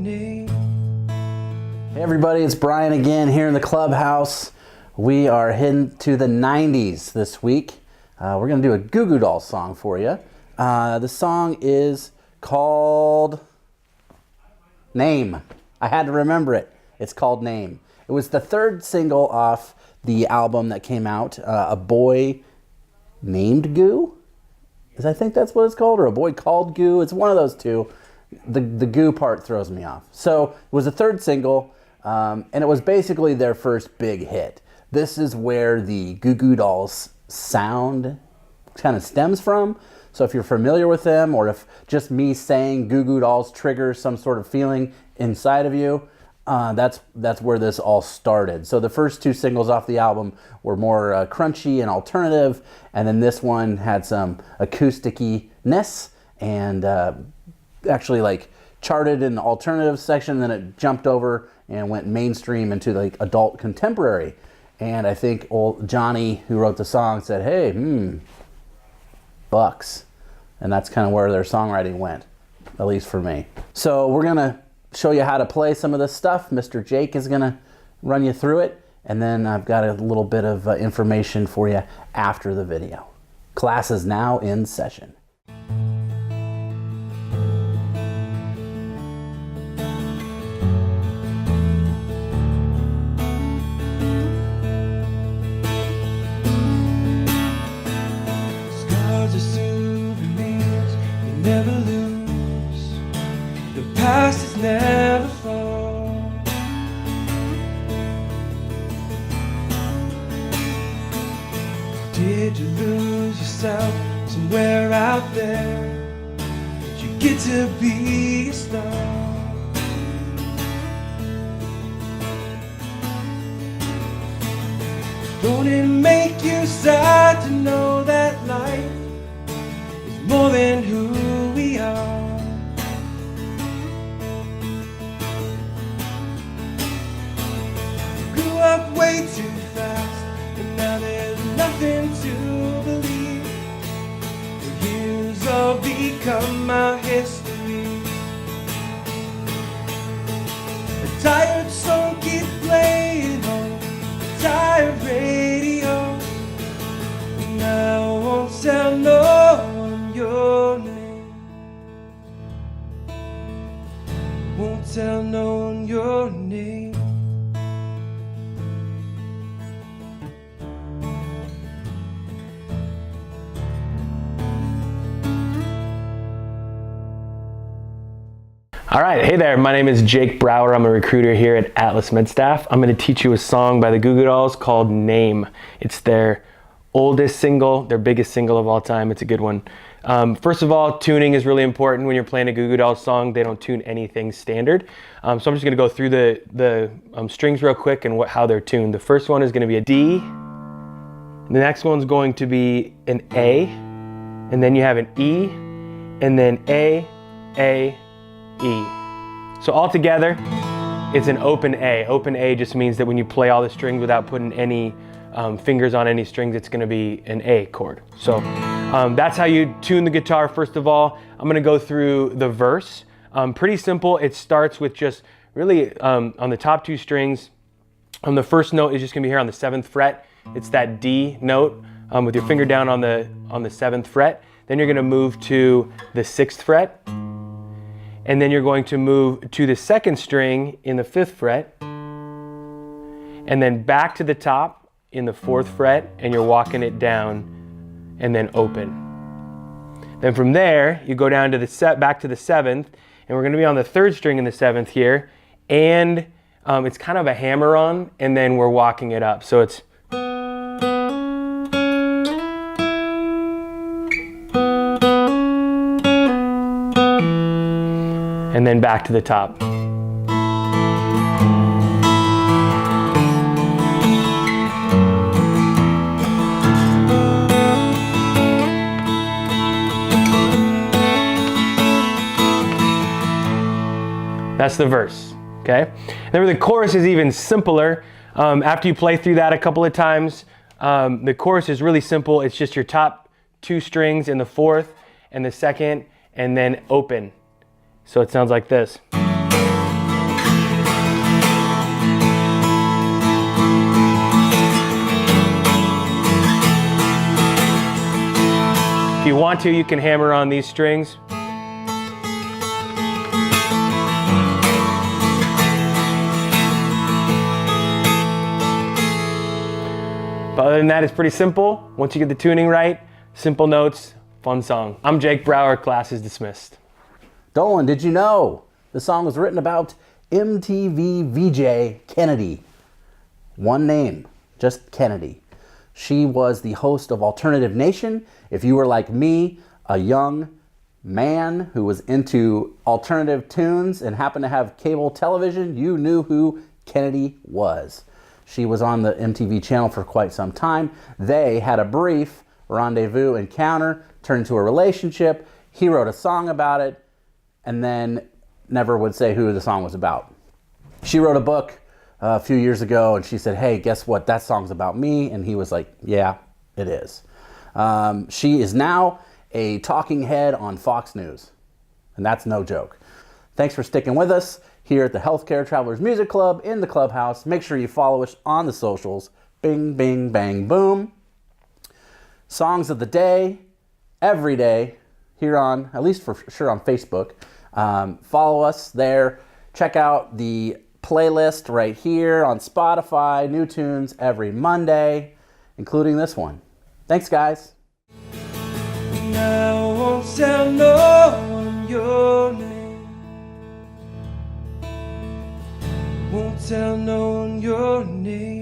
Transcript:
name. Hey everybody, it's Brian again here in the clubhouse. We are heading to the 90s this week. We're going to do a Goo Goo Dolls song for you. The song is called Name. I had to remember it. It's called Name. It was the third single off the album that came out, A Boy Named Goo. I think that's what it's called, or A Boy Called Goo. It's one of those two. The Goo part throws me off. So it was the third single, and it was basically their first big hit. This is where the Goo Goo Dolls sound kind of stems from. So if you're familiar with them, or if just me saying Goo Goo Dolls triggers some sort of feeling inside of you, that's where this all started. So the first two singles off the album were more crunchy and alternative, and then this one had some acoustic-ness and actually like charted in the alternative section, then it jumped over and went mainstream into like adult contemporary. And I think old Johnny, who wrote the song, said, hey, bucks. And that's kind of where their songwriting went, at least for me. So we're gonna show you how to play some of this stuff. Mr. Jake is gonna run you through it, and then I've got a little bit of information for you after the video. Class is now in session. Scars are souvenirs you never lose. The past is never far. Did you lose yourself somewhere out there? Did you get to be a star? Don't it make you sad to know that life is more than who we are? We grew up way too fast, and now there's nothing to believe. The years all become our history. A tired song keeps playing on a tired radio, and I won't tell no one your name. Won't tell no one your name. All right, hey there, my name is Jake Brower. I'm a recruiter here at Atlas MedStaff. I'm gonna teach you a song by the Goo Goo Dolls called Name. It's their oldest single, their biggest single of all time. It's a good one. First of all, tuning is really important when you're playing a Goo Goo Dolls song. They don't tune anything standard. So I'm just gonna go through the strings real quick and how they're tuned. The first one is gonna be a D. The next one's going to be an A. And then you have an E. And then A, E. So all together, it's an open A. Open A just means that when you play all the strings without putting any fingers on any strings, it's gonna be an A chord. So that's how you tune the guitar. First of all, I'm gonna go through the verse. Pretty simple. It starts with just really on the top two strings. The first note is just gonna be here on the 7th fret. It's that D note with your finger down on the 7th fret. Then you're gonna move to the 6th fret. And then you're going to move to the 2nd string in the 5th fret, and then back to the top in the 4th fret, and you're walking it down and then open. Then from there, you go down to back to the 7th, and we're gonna be on the 3rd string in the 7th here, and it's kind of a hammer on, and then we're walking it up. So it's and then back to the top. That's the verse, okay? Then the chorus is even simpler. After you play through that a couple of times, the chorus is really simple. It's just your top two strings in the 4th and the 2nd, and then open. So it sounds like this. If you want to, you can hammer on these strings. But other than that, it's pretty simple. Once you get the tuning right, simple notes, fun song. I'm Jake Brower, class is dismissed. Dolan, did you know the song was written about MTV VJ Kennedy? One name, just Kennedy. She was the host of Alternative Nation. If you were like me, a young man who was into alternative tunes and happened to have cable television, you knew who Kennedy was. She was on the MTV channel for quite some time. They had a brief rendezvous encounter, turned into a relationship. He wrote a song about it and then never would say who the song was about. She wrote a book a few years ago and she said, hey, guess what? That song's about me. And he was like, yeah, it is. She is now a talking head on Fox News. And that's no joke. Thanks for sticking with us here at the Healthcare Travelers Music Club in the clubhouse. Make sure you follow us on the socials. Bing, bing, bang, boom. Songs of the day, every day, here on, at least for sure on Facebook. Follow us there. Check out the playlist right here on Spotify. New tunes every Monday, including this one. Thanks, guys. Now I won't tell no one your name. Won't tell no one your name.